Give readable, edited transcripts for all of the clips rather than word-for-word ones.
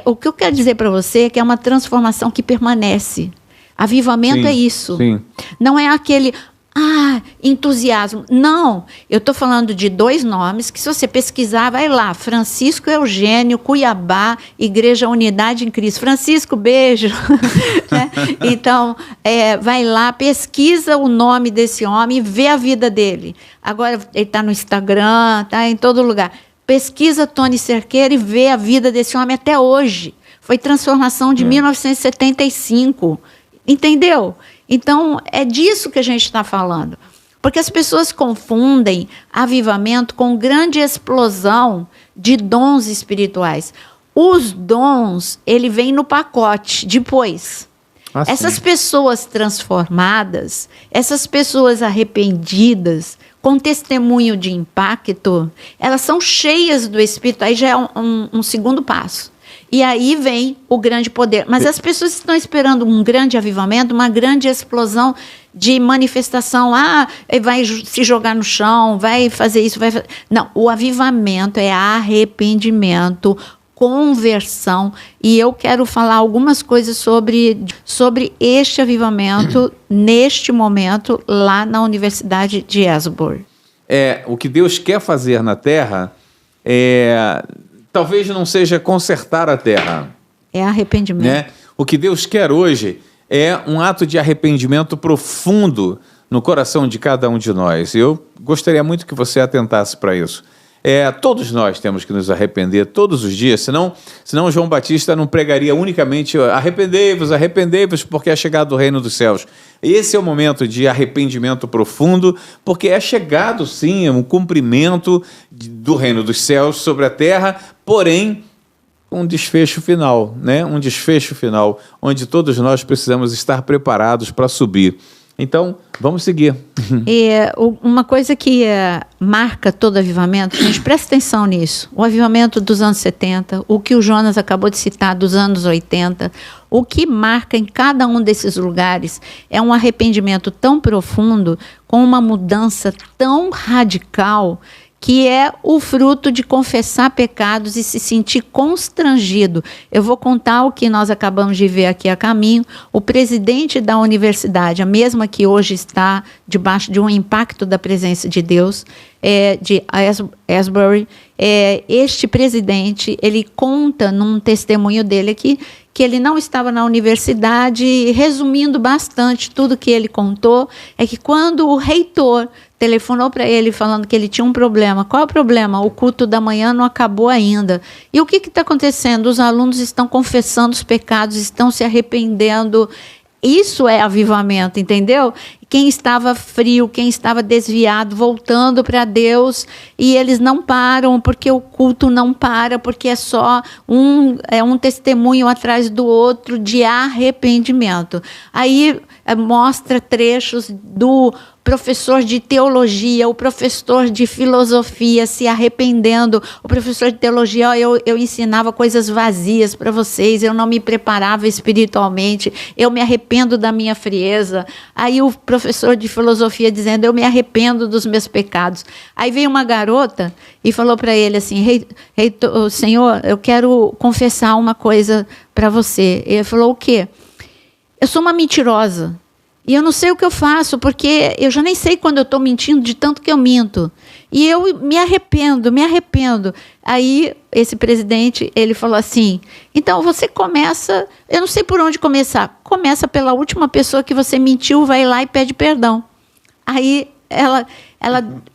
O que eu quero dizer para você é que é uma transformação que permanece. Avivamento é isso. Sim. Não é aquele entusiasmo. Não, eu estou falando de 2 nomes que, se você pesquisar, vai lá, Francisco Eugênio, Cuiabá, Igreja Unidade em Cristo. Francisco, beijo. Né? Então, vai lá, pesquisa o nome desse homem e vê a vida dele. Agora, ele está no Instagram, está em todo lugar. Pesquisa Tony Cerqueira e vê a vida desse homem até hoje. Foi transformação de 1975. Entendeu? Então, é disso que a gente está falando. Porque as pessoas confundem avivamento com grande explosão de dons espirituais. Os dons, ele vem no pacote depois. Essas pessoas transformadas, essas pessoas arrependidas, com testemunho de impacto, elas são cheias do Espírito. Aí já é um segundo passo. E aí vem o grande poder. Mas as pessoas estão esperando um grande avivamento, uma grande explosão de manifestação. Vai se jogar no chão, vai fazer isso, vai fazer... Não, o avivamento é arrependimento, conversão. E eu quero falar algumas coisas sobre este avivamento, neste momento, lá na Universidade de Asbury. O que Deus quer fazer na Terra talvez não seja consertar a terra. É arrependimento. Né? O que Deus quer hoje é um ato de arrependimento profundo no coração de cada um de nós. Eu gostaria muito que você atentasse para isso. Todos nós temos que nos arrepender todos os dias, senão João Batista não pregaria unicamente arrependei-vos, arrependei-vos, porque é chegado o reino dos céus. Esse é o momento de arrependimento profundo, porque é chegado, sim, um cumprimento do reino dos céus sobre a terra, porém, um desfecho final, né? Um desfecho final, onde todos nós precisamos estar preparados para subir. Então, vamos seguir. Uma coisa que marca todo avivamento, a gente presta atenção nisso, o avivamento dos anos 70, o que o Jonas acabou de citar dos anos 80, o que marca em cada um desses lugares é um arrependimento tão profundo, com uma mudança tão radical, que é o fruto de confessar pecados e se sentir constrangido. Eu vou contar o que nós acabamos de ver aqui a caminho. O presidente da universidade, a mesma que hoje está debaixo de um impacto da presença de Deus, de Asbury, este presidente, ele conta num testemunho dele aqui, que ele não estava na universidade. Resumindo bastante tudo que ele contou, é que quando o reitor telefonou para ele falando que ele tinha um problema. Qual é o problema? O culto da manhã não acabou ainda. E o que está acontecendo? Os alunos estão confessando os pecados, estão se arrependendo. Isso é avivamento, entendeu? Quem estava frio, quem estava desviado, voltando para Deus, e eles não param, porque o culto não para, porque é só um testemunho atrás do outro de arrependimento. Aí mostra trechos do professor de teologia, o professor de filosofia se arrependendo. O professor de teologia, eu ensinava coisas vazias para vocês, eu não me preparava espiritualmente, eu me arrependo da minha frieza. Aí o professor de filosofia dizendo, eu me arrependo dos meus pecados. Aí veio uma garota e falou para ele assim, Senhor, eu quero confessar uma coisa para você. Ele falou, o quê? Eu sou uma mentirosa. E eu não sei o que eu faço, porque eu já nem sei quando eu estou mentindo, de tanto que eu minto. E eu me arrependo. Aí, esse presidente, ele falou assim, então você começa, eu não sei por onde começar. Começa pela última pessoa que você mentiu, vai lá e pede perdão. Aí, ela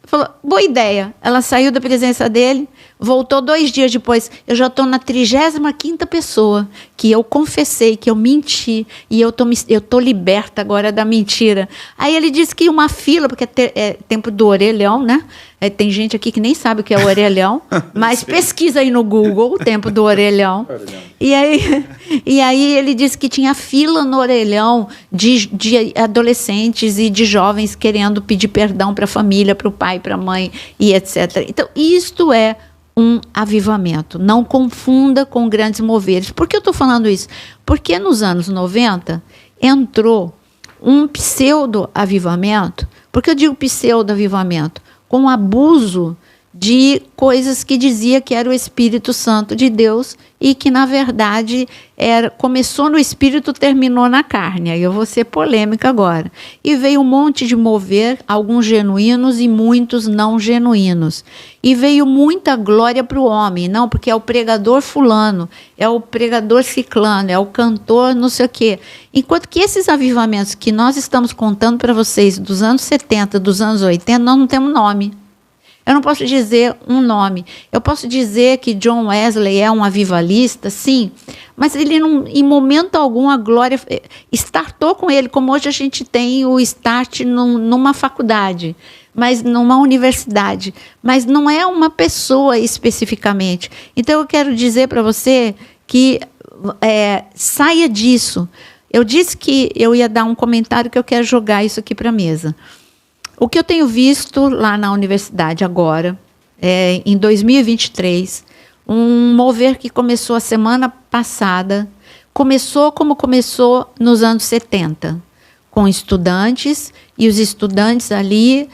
falou, boa ideia. Ela saiu da presença dele, voltou 2 dias depois. Eu já estou na 35ª pessoa que eu confessei, que eu menti, e eu tô liberta agora da mentira. Aí ele disse que uma fila, porque é tempo do orelhão, né? Tem gente aqui que nem sabe o que é o orelhão, mas pesquisa aí no Google, o tempo do orelhão. E aí ele disse que tinha fila no orelhão de adolescentes e de jovens querendo pedir perdão para a família, para o pai, para a mãe e etc. Então, isto é um avivamento. Não confunda com grandes moveres. Por que eu estou falando isso? Porque nos anos 90 entrou um pseudo-avivamento. Por que eu digo pseudo-avivamento? Com abuso de coisas que dizia que era o Espírito Santo de Deus e que, na verdade, começou no Espírito, terminou na carne. Aí eu vou ser polêmica agora. E veio um monte de mover, alguns genuínos e muitos não genuínos. E veio muita glória para o homem, não, porque é o pregador fulano, é o pregador ciclano, é o cantor não sei o quê. Enquanto que esses avivamentos que nós estamos contando para vocês dos anos 70, dos anos 80, nós não temos nome. Eu não posso dizer um nome. Eu posso dizer que John Wesley é um avivalista, sim, mas ele não, em momento algum a glória startou com ele, como hoje a gente tem o start numa faculdade, mas numa universidade, mas não é uma pessoa especificamente. Então eu quero dizer para você que saia disso. Eu disse que eu ia dar um comentário que eu quero jogar isso aqui para a mesa. O que eu tenho visto lá na universidade agora, em 2023, um mover que começou a semana passada, começou como começou nos anos 70, com estudantes, e os estudantes ali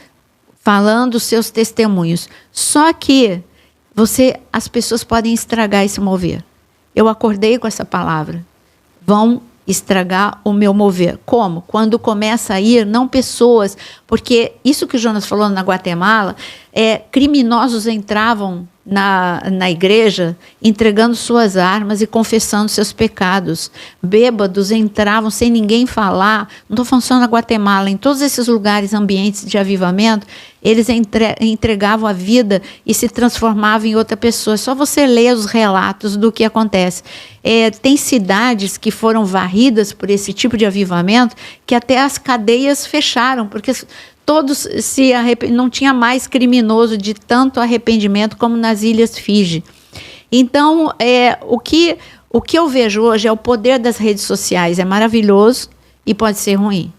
falando seus testemunhos. Só que as pessoas podem estragar esse mover. Eu acordei com essa palavra. Vão estragar o meu mover. Como? Quando começa a ir, não pessoas, porque isso que o Jonas falou na Guatemala, criminosos entravam na igreja entregando suas armas e confessando seus pecados. Bêbados entravam sem ninguém falar. Não estou falando só na Guatemala, em todos esses lugares, ambientes de avivamento, eles entregavam a vida e se transformavam em outra pessoa. Só você lê os relatos do que acontece. Tem cidades que foram varridas por esse tipo de avivamento que até as cadeias fecharam, porque todos não tinha mais criminoso de tanto arrependimento como nas Ilhas Fiji. Então, o que eu vejo hoje é o poder das redes sociais. É maravilhoso e pode ser ruim.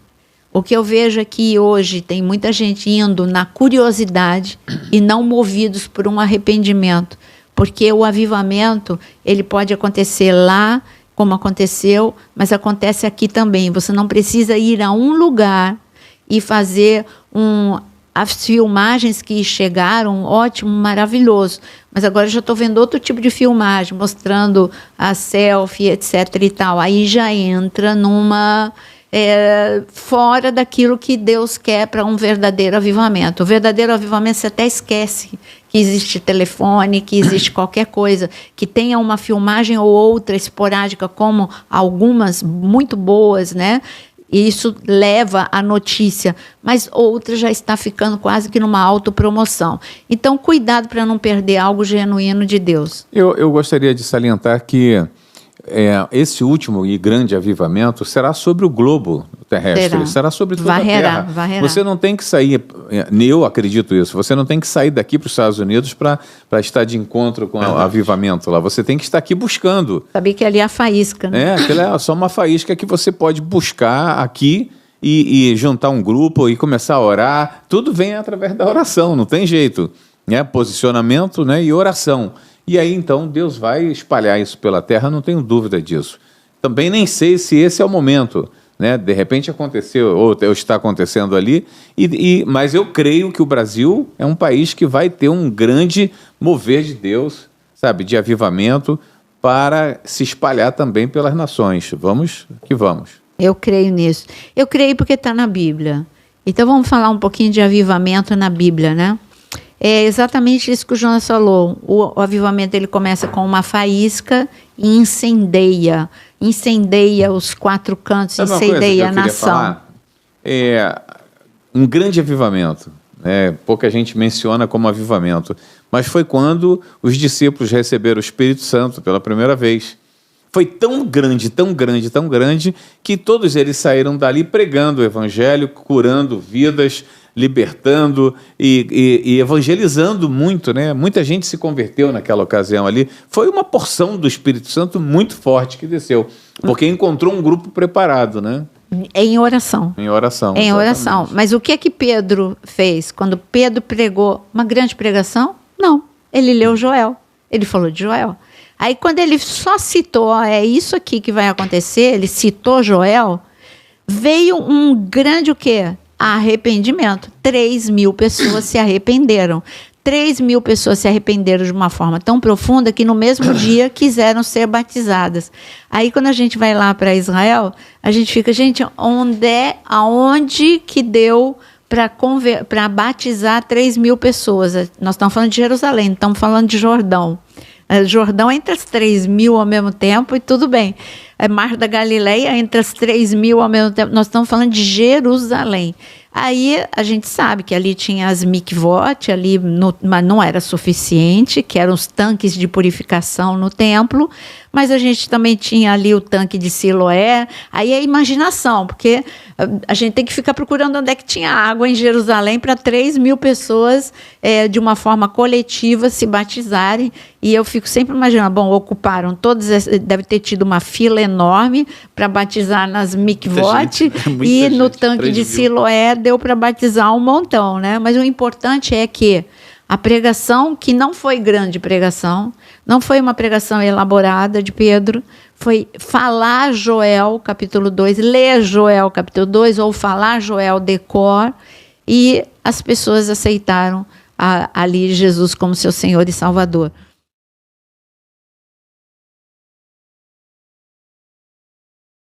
O que eu vejo é que hoje tem muita gente indo na curiosidade e não movidos por um arrependimento. Porque o avivamento, ele pode acontecer lá, como aconteceu, mas acontece aqui também. Você não precisa ir a um lugar e fazer as filmagens que chegaram, ótimo, maravilhoso. Mas agora eu já estou vendo outro tipo de filmagem, mostrando a selfie, etc. e tal. Aí já entra fora daquilo que Deus quer para um verdadeiro avivamento. O verdadeiro avivamento você até esquece que existe telefone, que existe qualquer coisa, que tenha uma filmagem ou outra esporádica, como algumas muito boas, né? E isso leva à notícia, mas outra já está ficando quase que numa autopromoção. Então, cuidado para não perder algo genuíno de Deus. Eu gostaria de salientar que esse último e grande avivamento será sobre o globo terrestre, será sobre toda a Terra. Varrerá. Você não tem que sair, eu acredito isso, você não tem que sair daqui para os Estados Unidos para estar de encontro com o avivamento lá, você tem que estar aqui buscando. Sabia que ali é a faísca, né? Aquilo é só uma faísca que você pode buscar aqui e juntar um grupo e começar a orar, tudo vem através da oração, não tem jeito, né? Posicionamento, né? E oração. E aí, então, Deus vai espalhar isso pela terra, não tenho dúvida disso. Também nem sei se esse é o momento, né? De repente aconteceu, ou está acontecendo ali, mas eu creio que o Brasil é um país que vai ter um grande mover de Deus, sabe, de avivamento, para se espalhar também pelas nações. Vamos que vamos. Eu creio nisso. Eu creio porque está na Bíblia. Então, vamos falar um pouquinho de avivamento na Bíblia, né? É exatamente isso que o Jonas falou. O avivamento ele começa com uma faísca e incendeia os quatro cantos, incendeia a nação. Um grande avivamento, né? Pouca gente menciona como avivamento, mas foi quando os discípulos receberam o Espírito Santo pela primeira vez. Foi tão grande, tão grande, tão grande, que todos eles saíram dali pregando o evangelho, curando vidas, libertando e evangelizando muito, né? Muita gente se converteu naquela ocasião ali. Foi uma porção do Espírito Santo muito forte que desceu, porque encontrou um grupo preparado, né? Em oração. Em oração. Em oração. Mas o que Pedro fez? Quando Pedro pregou uma grande pregação? Não. Ele leu Joel. Ele falou de Joel. Aí quando ele só citou, é isso aqui que vai acontecer, ele citou Joel, veio um grande o quê? Arrependimento. 3.000 pessoas se arrependeram. 3.000 pessoas se arrependeram de uma forma tão profunda que no mesmo dia quiseram ser batizadas. Aí quando a gente vai lá para Israel, a gente fica, gente, aonde que deu para batizar 3.000 pessoas? Nós estamos falando de Jerusalém, não estamos falando de Jordão. Jordão entre as 3.000 ao mesmo tempo e tudo bem. Mar da Galileia entre as 3.000 ao mesmo tempo. Nós estamos falando de Jerusalém. Aí a gente sabe que ali tinha as mikvot, mas não era suficiente, que eram os tanques de purificação no templo, mas a gente também tinha ali o tanque de Siloé. Aí é imaginação, porque a gente tem que ficar procurando onde é que tinha água em Jerusalém para 3.000 pessoas de uma forma coletiva se batizarem. E eu fico sempre imaginando, bom, ocuparam todos, deve ter tido uma fila enorme para batizar nas mikvot, e no tanque de Siloé deu para batizar um montão, né? Mas o importante é que a pregação, que não foi grande pregação, não foi uma pregação elaborada de Pedro, foi falar Joel capítulo 2, ler Joel capítulo 2, ou falar Joel de cor, e as pessoas aceitaram ali Jesus como seu Senhor e Salvador.